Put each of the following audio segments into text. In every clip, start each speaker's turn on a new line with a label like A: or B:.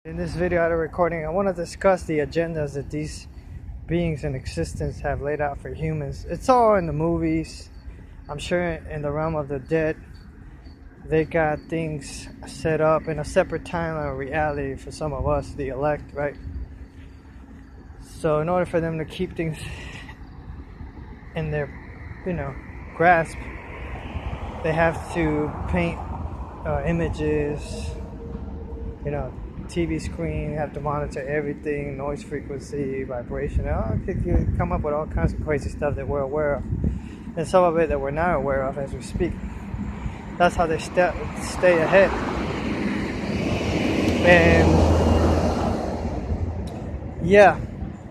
A: In this video out of recording, I want to discuss the agendas that these beings in existence have laid out for humans. It's all in the movies. I'm sure in the realm of the dead, they got things set up in a separate timeline of reality for some of us, the elect, right? So in order for them to keep things in their, grasp, they have to paint images, TV screen, have to monitor everything, noise frequency, vibration. You come up with all kinds of crazy stuff that we're aware of, and some of it that we're not aware of as we speak. That's how they stay ahead. And yeah,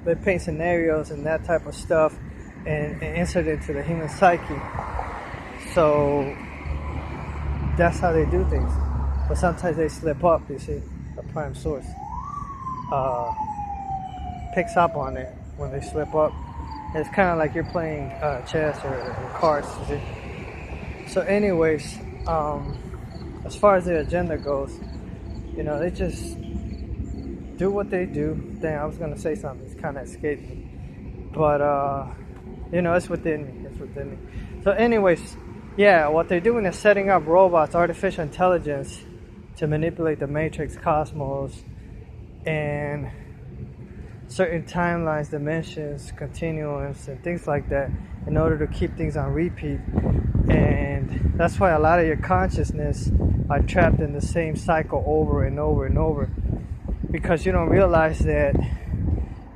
A: they paint scenarios and that type of stuff and insert it into the human psyche. So that's how they do things. But sometimes they slip up, you see. The prime source picks up on it when they slip up. It's kind of like you're playing chess or cards. You see? So anyways, as far as the agenda goes, they just do what they do. Dang, I was going to say something. It's kind of escaped me. But, it's within me. It's within me. So anyways, yeah, what they're doing is setting up robots, artificial intelligence, to manipulate the matrix, cosmos, and certain timelines, dimensions, continuums, and things like that in order to keep things on repeat. And that's why a lot of your consciousness are trapped in the same cycle over and over and over, because you don't realize that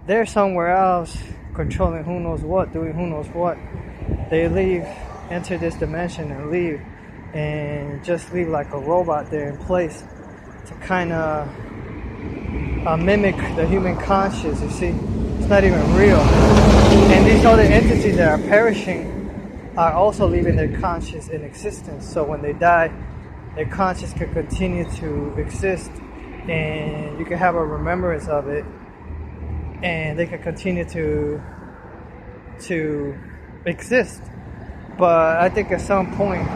A: they're somewhere else controlling who knows what, doing who knows what. They leave, enter this dimension and leave, and just leave like a robot there in place to kind of mimic the human conscious. You see, it's not even real. And these other entities that are perishing are also leaving their conscious in existence. So when they die, their conscious can continue to exist, and you can have a remembrance of it, and they can continue to exist. But I think at some point,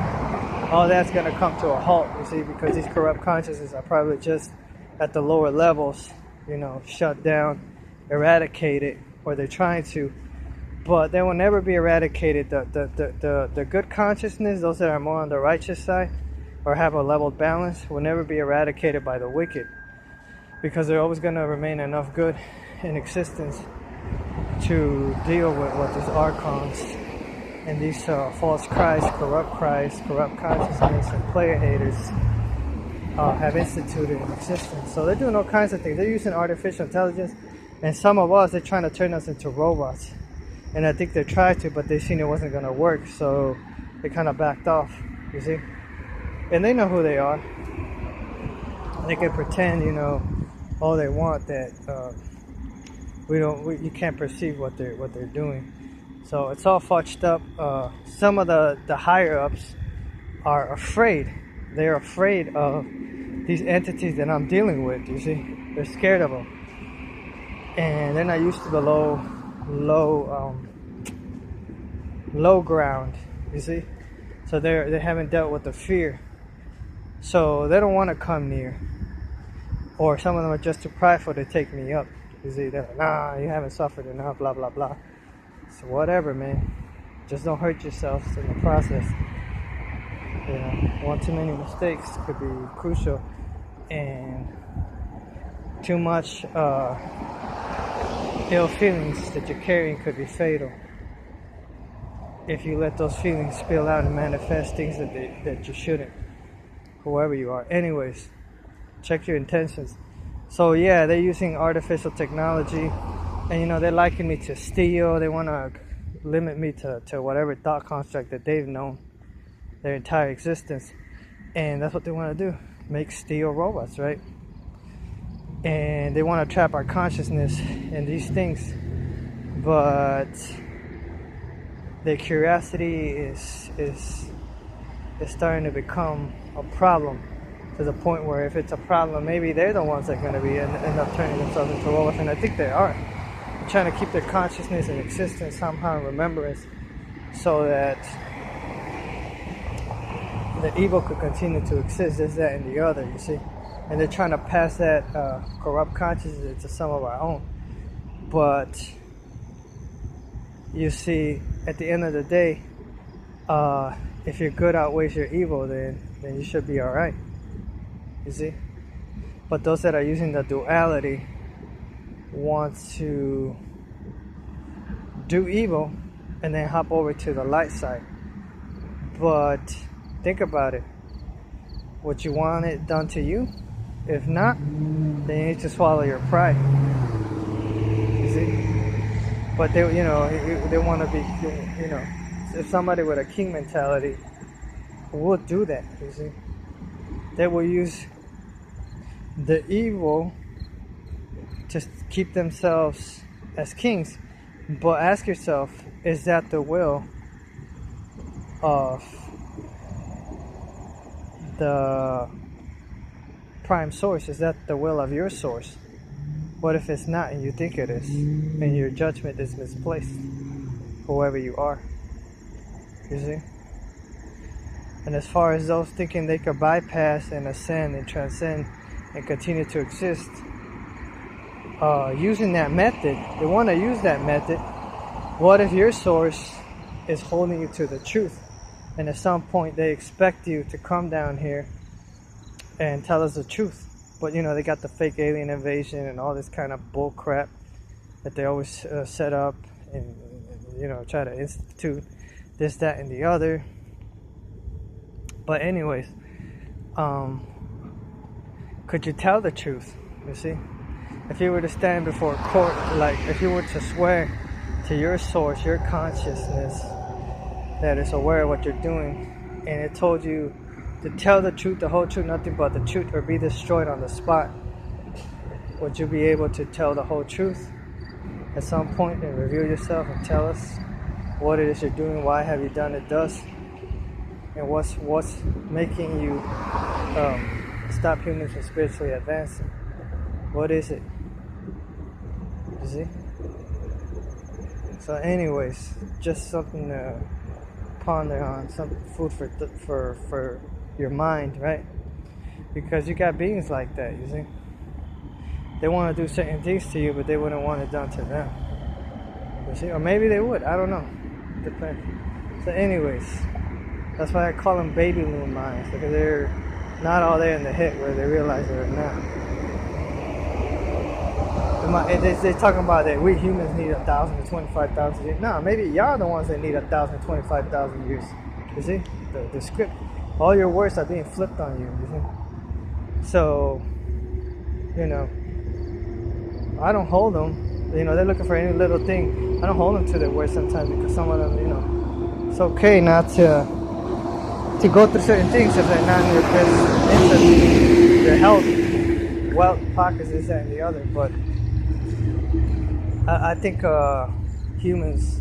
A: all that's going to come to a halt, you see, because these corrupt consciousnesses are probably just at the lower levels, shut down, eradicated, or they're trying to, but they will never be eradicated. The good consciousness, those that are more on the righteous side or have a leveled balance, will never be eradicated by the wicked, because they're always going to remain enough good in existence to deal with what these archons and these false Christ, corrupt consciousness, and player haters have instituted in existence. So they're doing all kinds of things. They're using artificial intelligence, and some of us, they're trying to turn us into robots. And I think they tried to, but they seen it wasn't going to work, so they kind of backed off, you see. And they know who they are. They can pretend, all they want, that you can't perceive what they're doing. So it's all fudged up. Some of the higher ups are afraid. They're afraid of these entities that I'm dealing with, you see. They're scared of them. And they're not used to the low ground, you see. So they haven't dealt with the fear. So they don't want to come near. Or some of them are just too prideful to take me up. You see, they're like, nah, you haven't suffered enough, blah, blah, blah. So whatever, man. Just don't hurt yourselves in the process. One too many mistakes could be crucial, and too much ill feelings that you're carrying could be fatal if you let those feelings spill out and manifest things that you shouldn't, whoever you are. Anyways, check your intentions. So yeah, they're using artificial technology, and they liken me to steel. They want to limit me to whatever thought construct that they've known their entire existence. And that's what they want to do, make steel robots, right? And they want to trap our consciousness in these things. But their curiosity is starting to become a problem, to the point where if it's a problem, maybe they're the ones that are going to end up turning themselves into robots. And I think they are. They're trying to keep their consciousness in existence somehow, in remembrance, so that the evil could continue to exist, this, that, and the other, you see. and they're trying to pass that corrupt consciousness into some of our own. But you see, at the end of the day, if your good outweighs your evil, then you should be all right. You see, but those that are using the duality want to do evil and then hop over to the light side. But think about it. Would you want it done to you? If not, then you need to swallow your pride. You see? But they want to be, if somebody with a king mentality will do that, you see? They will use the evil to keep themselves as kings. But ask yourself, is that the will of the prime source? Is that the will of your source? What if it's not and you think it is, and your judgment is misplaced, whoever you are? You see? And as far as those thinking they could bypass and ascend and transcend and continue to exist, using that method, they want to use that method. What if your source is holding you to the truth, and at some point they expect you to come down here and tell us the truth? But they got the fake alien invasion and all this kind of bull crap that they always set up and try to institute this, that, and the other. But anyways, could you tell the truth? You see, if you were to stand before court, like if you were to swear to your source, your consciousness that is aware of what you're doing, and it told you to tell the truth, the whole truth, nothing but the truth, or be destroyed on the spot, would you be able to tell the whole truth at some point and reveal yourself and tell us what it is you're doing, why have you done it thus, and what's making you stop humans from spiritually advancing? What is it? You see? So anyways, just something to ponder on, some food for your mind, right? Because you got beings like that, you see? They want to do certain things to you, but they wouldn't want it done to them. You see? Or maybe they would, I don't know. Depends. So anyways, that's why I call them baby loon minds, because they're not all there in the head where they realize they're not. They talking about that we humans need 1,000 to 25,000 years. No, maybe y'all the ones that need 1,000 to 25,000 years. You see? The script. All your words are being flipped on you. You see? So, I don't hold them. They're looking for any little thing. I don't hold them to their words sometimes, because some of them, it's okay not to go through certain things if they're not in your best interest, your health, wealth, pockets, this, that, and the other. But I think humans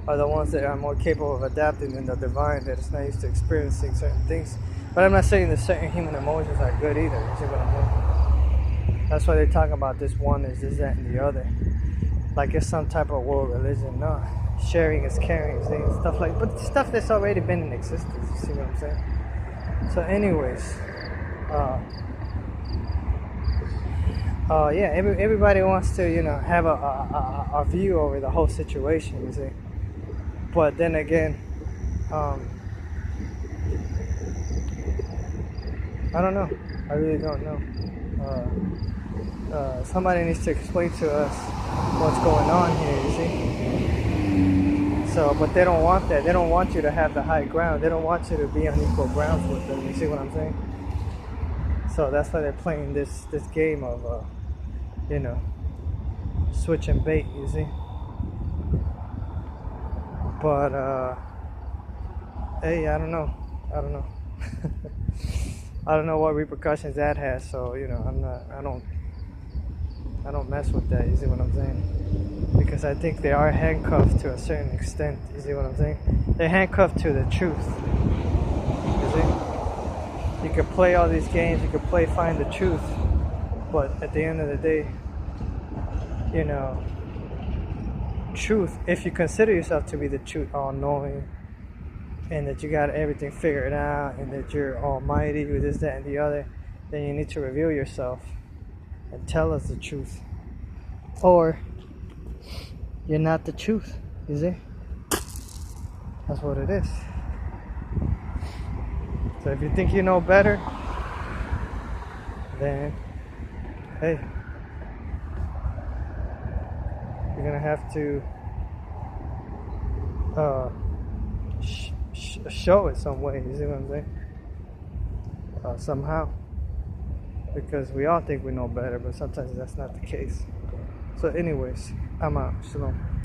A: are the ones that are more capable of adapting than the divine that is not used to experiencing certain things. But I'm not saying that certain human emotions are good either. You see what I'm saying? That's why they're talking about this one is this, that, and the other. Like it's some type of world religion. No. Sharing is caring, stuff like, but stuff that's already been in existence. You see what I'm saying? So anyways, yeah, everybody wants to, have a view over the whole situation, you see. But then again, I don't know. I really don't know. Somebody needs to explain to us what's going on here, you see. So, but they don't want that. They don't want you to have the high ground. They don't want you to be on equal grounds with them. You see what I'm saying? So that's why they're playing this game of, switch and bait, you see. But, hey, I don't know. I don't know what repercussions that has. So, I don't mess with that, you see what I'm saying? Because I think they are handcuffed to a certain extent, you see what I'm saying? They're handcuffed to the truth, you see? You can play all these games, you can find the truth, but at the end of the day, truth, if you consider yourself to be the truth, all-knowing, and that you got everything figured out, and that you're almighty with this, that, and the other, then you need to reveal yourself and tell us the truth. Or you're not the truth, you see? That's what it is. So if you think you know better, then hey, you're gonna have to show it some way. You see what I'm saying? Somehow, because we all think we know better, but sometimes that's not the case. So anyways, I'm out. Shalom.